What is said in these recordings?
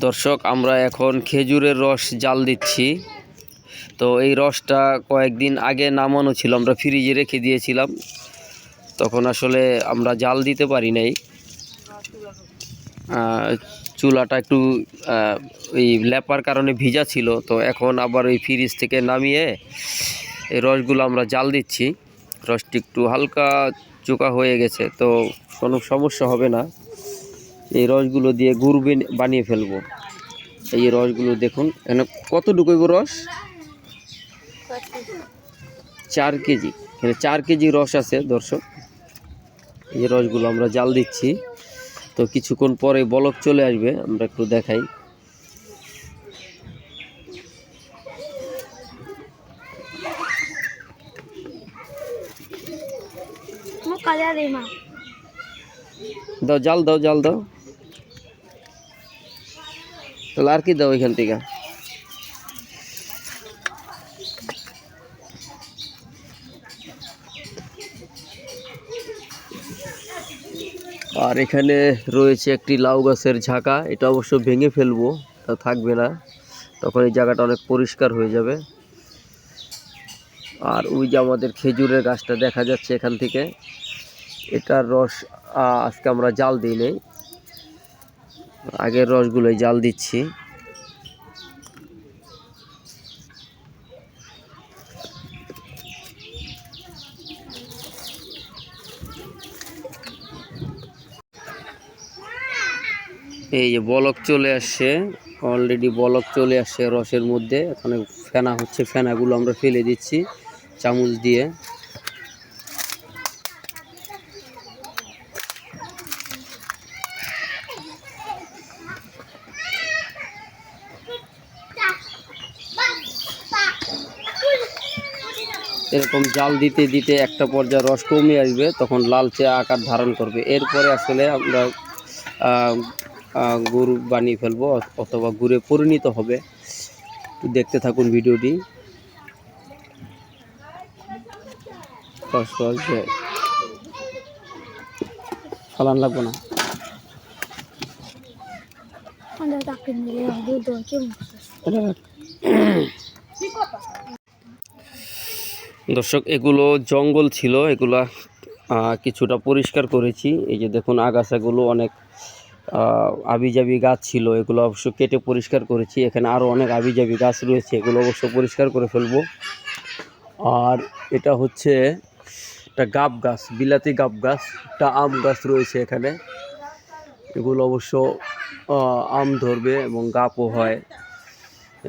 দর্শক, আমরা এখন খেজুরের রস জাল দিচ্ছি। তো এই রসটা কয়েকদিন আগে নামানো ছিল, আমরা ফ্রিজে রেখে দিয়েছিলাম, তখন আসলে আমরা জাল দিতে পারি নাই। চুলাটা একটু ওই ল্যাপার কারণে ভিজা ছিল। তো এখন আবার ওই ফ্রিজ থেকে নামিয়ে এই রসগুলো আমরা জাল দিচ্ছি। রসটি একটু হালকা চোকা হয়ে গেছে, তো কোনো সমস্যা হবে না। এই রসগুলো দিয়ে গুড় বানিয়ে ফেলবো। এই রসগুলো দেখুন, এখানে কতটুকু রস, 4 কেজি। এখানে 4 কেজি রস আছে দর্শক। এই রসগুলো আমরা জাল দিচ্ছি। তো কিছুক্ষণ পরে বলক চলে আসবে, আমরা একটু দেখাই। দাও, জাল দাও, জাল দাও। তাহলে আর কি দাও এখান থেকে। আর এখানে রয়েছে একটি লাউ গাছের ঝাঁকা, এটা অবশ্য ভেঙে ফেলবো, তা থাকবে না, তখন এই জায়গাটা অনেক পরিষ্কার হয়ে যাবে। আর ওই যে আমাদের খেজুরের গাছটা দেখা যাচ্ছে এখান থেকে, এটার রস আজকে আমরা জাল দিই নেই, আগের রসগুলোই জাল দিচ্ছি। এই যে বলক চলে আসছে, অলরেডি বলক চলে আসছে রসের মধ্যে। এখানে ফেনা হচ্ছে, ফেনাগুলো আমরা ফেলে দিচ্ছি চামচ দিয়ে। এরকম জাল দিতে দিতে একটা পর্যায়ে রস কমে আসবে, তখন লালচে আকার ধারণ করবে। এরপরে আসলে আমরা গুড় বানিয়ে ফেলবো, অথবা গুড়ে পরিণত হবে। দেখতে থাকুন ভিডিওটি। ফালান লাগবো না। দর্শক, এগুলো জঙ্গল ছিল, এগুলা কিছুটা পরিষ্কার করেছি। এই যে দেখুন, আগাছাগুলো অনেক আবিজাবি গাছ ছিল, এগুলো অবশ্য কেটে পরিষ্কার করেছি। এখানে আরও অনেক আবিজাবি গাছ রয়েছে, এগুলো অবশ্য পরিষ্কার করে ফেলবো। আর এটা হচ্ছে একটা গাব গাছ, বিলাতি গাব গাছ, একটা আম গাছ রয়েছে এখানে। এগুলো অবশ্য আম ধরবে এবং গাপও হয়,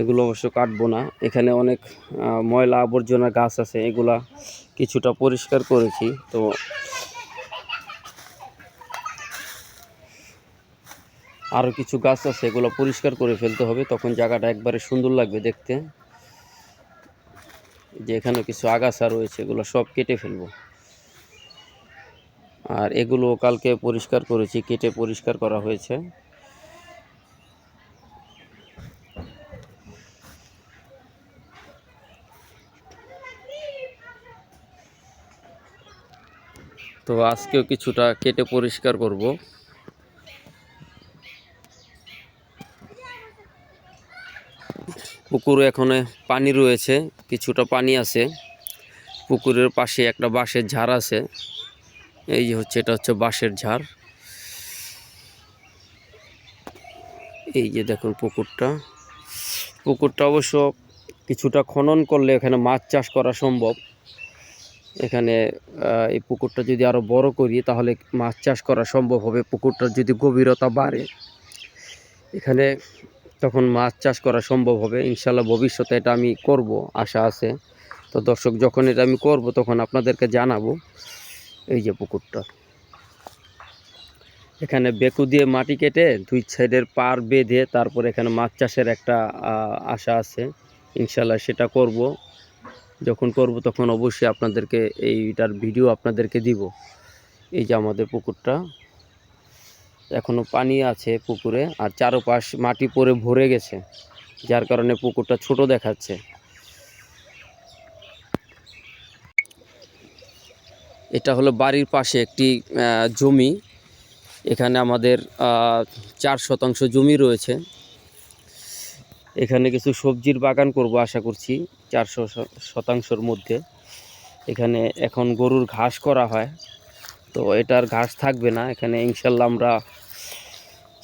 এগুলো অবশ্য কাটবো না। এখানে অনেক ময়লা আবর্জনা গাছ আছে, এগুলা কিছুটা পরিষ্কার করেছি। তো আরও কিছু গাছ আছে, এগুলো পরিষ্কার করে ফেলতে হবে, তখন জায়গাটা একবারে সুন্দর লাগবে দেখতে। যে এখানে কিছু আগাছা রয়েছে, এগুলো সব কেটে ফেলবো। আর এগুলো কালকে পরিষ্কার করেছি, কেটে পরিষ্কার করা হয়েছে। তো আজকেও কিছুটা কেটে পরিষ্কার করব। পুকুরে এখানে পানি রয়েছে, কিছুটা পানি আছে। পুকুরের পাশে একটা বাঁশের ঝাড় আছে। এই যে হচ্ছে, এটা হচ্ছে বাঁশের ঝাড়। এই যে দেখুন পুকুরটা অবশ্য কিছুটা খনন করলে এখানে মাছ চাষ করা সম্ভব। এখানে এই পুকুরটা যদি আরো বড় করি, তাহলে মাছ চাষ করা সম্ভব হবে। পুকুরটার যদি গভীরতা বাড়ে, এখানে তখন মাছ চাষ করা সম্ভব হবে ইনশাল্লাহ। ভবিষ্যতে এটা আমি করব, আশা আছে। তো দর্শক, যখন এটা আমি করব, তখন আপনাদেরকে জানাবো। এই যে পুকুরটা, এখানে বেকু দিয়ে মাটি কেটে 2 সাইডের পার বেঁধে তারপর এখানে মাছ চাষের একটা আশা আছে ইনশাল্লাহ, সেটা করব। যখন করব তখন অবশ্যই আপনাদেরকে এইটার ভিডিও আপনাদেরকে দিব। এই যে আমাদের পুকুরটা, এখনো পানি আছে পুকুরে, আর চারপাশ মাটি পরে ভরে গেছে, যার কারণে পুকুরটা ছোট দেখাচ্ছে। এটা হলো বাড়ির পাশে একটি জমি। এখানে আমাদের 4 শতাংশ জমি রয়েছে। এখানে কিছু সবজির বাগান করব আশা করছি 400 শতাংশের মধ্যে। এখানে এখন গরুর ঘাস করা হয়, তো এটার ঘাস থাকবে না এখানে। ইনশাল্লাহ আমরা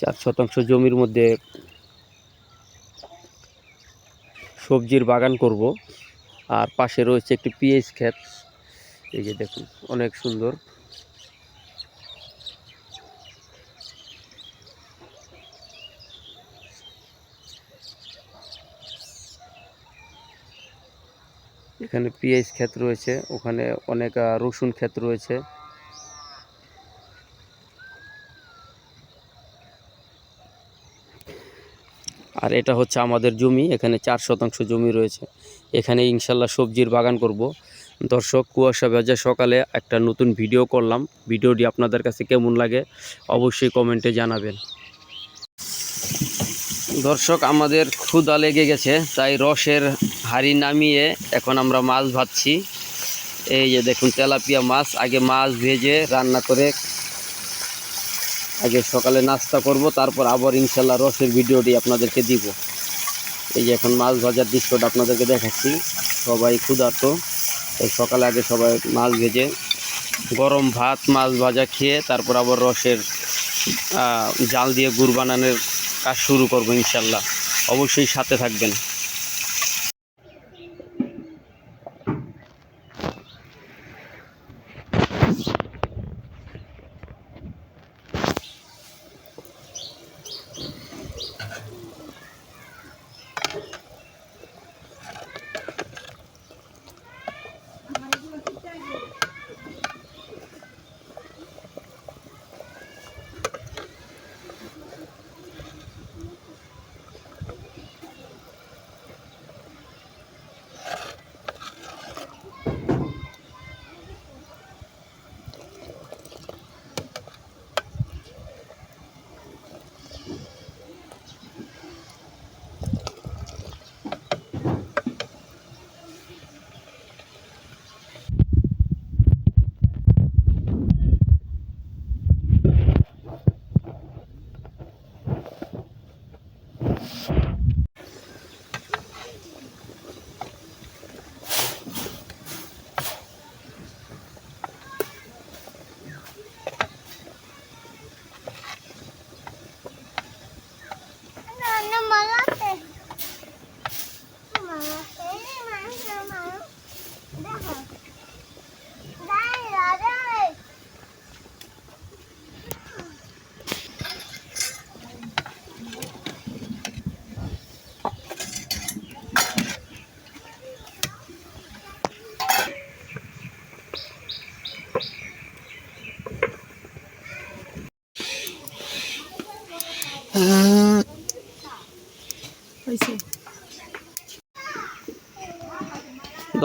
4 শতাংশ জমির মধ্যে সবজির বাগান করব। আর পাশে রয়েছে একটি পেঁয়াজ ক্ষেত, এই যে দেখুন অনেক সুন্দর। এখানে পেঁয়াজ ক্ষেত রয়েছে, ওখানে অনেক রসুন ক্ষেত রয়েছে। আর এটা হচ্ছে আমাদের জমি, এখানে 4 শতাংশ জমি রয়েছে। এখানে ইনশাল্লাহ সবজির বাগান করব। দর্শক, কুয়াশা ভেজা সকালে একটা নতুন ভিডিও করলাম। ভিডিওটি আপনাদের কাছে কেমন লাগে অবশ্যই কমেন্টে জানাবেন। দর্শক, আমাদের ক্ষুধা লেগে গেছে, তাই রসের হাঁড়ি নামিয়ে এখন আমরা মাছ ভাজছি। এই যে দেখুন তেলাপিয়া মাছ। আগে মাছ ভেজে রান্না করে আগে সকালে নাস্তা করব, তারপর আবার ইনশাল্লাহ রসের ভিডিওটি আপনাদেরকে দিব। এই যে এখন মাছ ভাজার দৃশ্যটা আপনাদেরকে দেখাচ্ছি। সবাই ক্ষুধার্ত, এই সকালে আগে সবাই মাছ ভেজে গরম ভাত মাছ ভাজা খেয়ে তারপর আবার রসের জাল দিয়ে গুড় বানানোর কাজ শুরু করব ইনশাল্লাহ। অবশ্যই সাথে থাকবেন।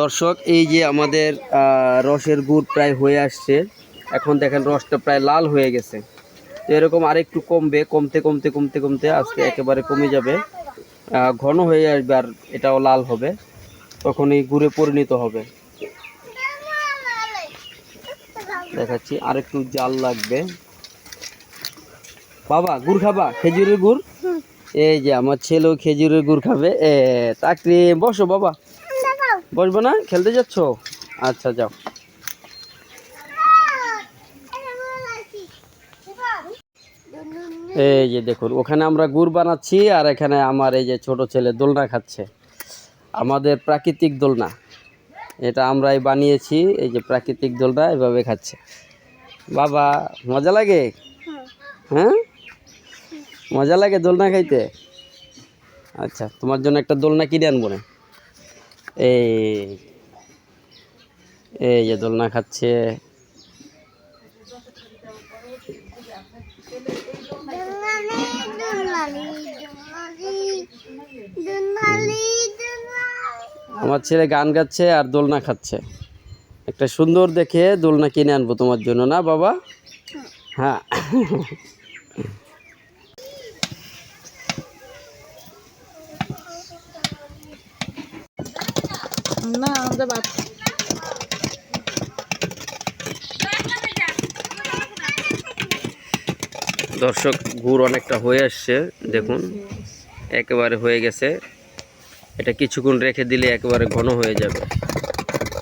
দর্শক, এই যে আমাদের রসের গুড় প্রায় হয়ে আসছে। এখন দেখেন রসটা প্রায় লাল হয়ে গেছে। তো এরকম আরেকটু কমবে, কমতে কমতে কমতে কমতে আজকে একেবারে কমে যাবে, ঘন হয়ে আসবে আর এটাও লাল হবে, তখন এই গুড়ে পরিণত হবে। দেখাচ্ছি, আরেকটু জাল লাগবে। বাবা গুড় খাবা? খেজুরের গুড়। এই যে আমার ছেলেও খেজুরের গুড় খাবে। চাকরি বসো বাবা। বসবো না? খেলতে যাচ্ছ? আচ্ছা যাও। এই যে দেখুন, ওখানে আমরা গুড় বানাচ্ছি আর এখানে আমার এই যে ছোট ছেলে দোলনা খাচ্ছে। আমাদের প্রাকৃতিক দোলনা, এটা আমরাই বানিয়েছি। এই যে প্রাকৃতিক দোলনা এভাবে খাচ্ছে। বাবা মজা লাগে? হ্যাঁ, মজা লাগে দোলনা খাইতে? আচ্ছা, তোমার জন্য একটা দোলনা কিনে আনবো না। এই যে দোলনা খাচ্ছে। আমার ছেলে গান গাচ্ছে আর দোলনা খাচ্ছে। একটা সুন্দর দেখে দোলনা কিনে আনবো তোমার জন্য, না বাবা? হ্যাঁ। না আমাদের দর্শক, গুড় অনেকটা হয়ে আসছে, দেখুন একেবারে হয়ে গেছে। এটা কিছুক্ষণ রেখে দিলে একেবারে ঘন হয়ে যাবে।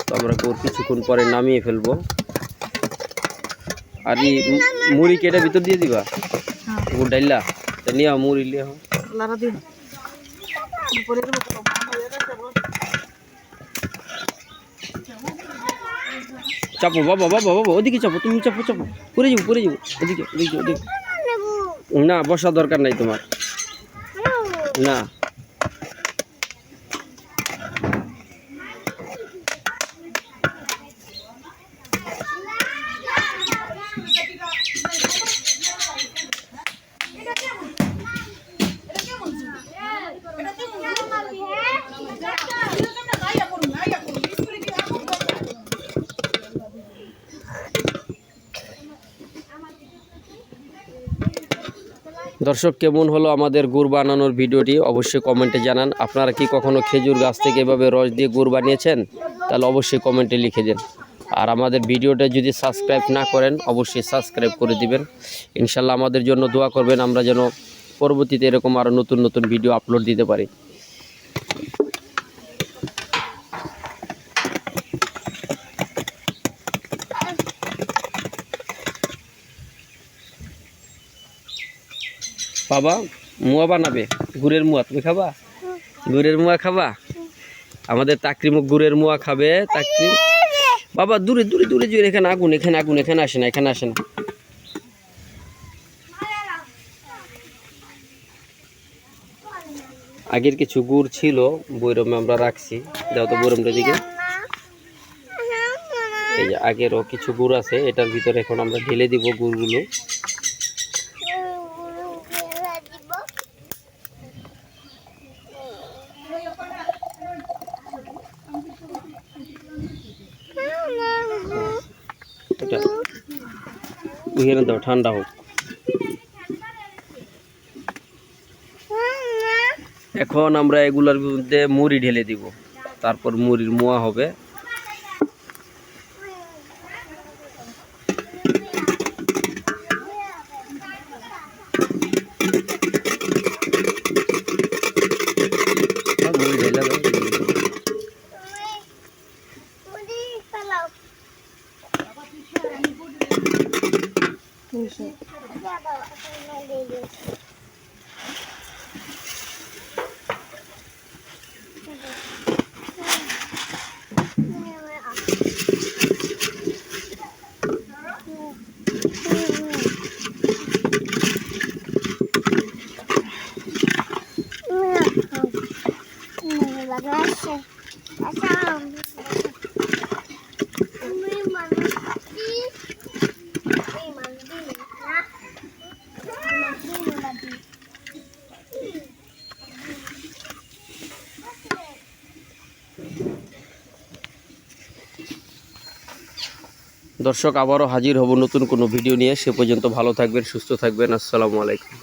তো আমরা গুড় কিছুক্ষণ পরে নামিয়ে ফেলবো। আর এই মুড়ি কেটে ভিতর দিয়ে দিবা গুড় ডাইলা নিয়ে মুড়ি লিয়ে চাপো বাবা বাবা বাবা ওদিকে চাপো, তুমি চাপো চাপো, পরে যাবো ওদিকে ওদিকে ওদিকে। না বসা দরকার নাই তোমার, না দর্শক, কেমন হলো আমাদের গুড় বানানোর ভিডিওটি অবশ্যই কমেন্টে জানান। আপনারা কি কখনো খেজুর গাছ থেকে এভাবে রস দিয়ে গুড় বানিয়েছেন? তাহলে অবশ্যই কমেন্টে লিখে দিন। আর আমাদের ভিডিওটা যদি সাবস্ক্রাইব না করেন অবশ্যই সাবস্ক্রাইব করে দিবেন। ইনশাল্লাহ আমাদের জন্য দোয়া করবেন, আমরা যেন পরবর্তীতে এরকম আরও নতুন নতুন ভিডিও আপলোড দিতে পারি। বাবা মুয়া বানাবে, গুড়ের মুয়া, তুমি খাবা? গুড়ের মুয়া খাবা? আমাদের তাকরিমুখ গুড়ের মুয়া খাবে। তাকরিম বাবা দূরে দূরে দূরে দূরে, এখানে আগুন, এখানে আগুন, এখানে আসে না, এখানে আসে না। আগের কিছু গুড় ছিল বৈরমে আমরা রাখছি, দাও তো বৈরমটার দিকে। এই যে আগেরও কিছু গুড় আছে, এটার ভিতরে এখন আমরা ঢেলে দিব গুড়গুলো। এটা উহিয়ে দাও, ঠান্ডা হোক। এখন আমরা এগুলোর মধ্যে মুড়ি ঢেলে দিব, তারপর মুড়ির মোয়া হবে। মুড়ি ঢেলে দাও। দর্শক, আবারও হাজির হব নতুন কোনো ভিডিও নিয়ে। সে পর্যন্ত ভালো থাকবেন, সুস্থ থাকবেন। আসসালামু আলাইকুম।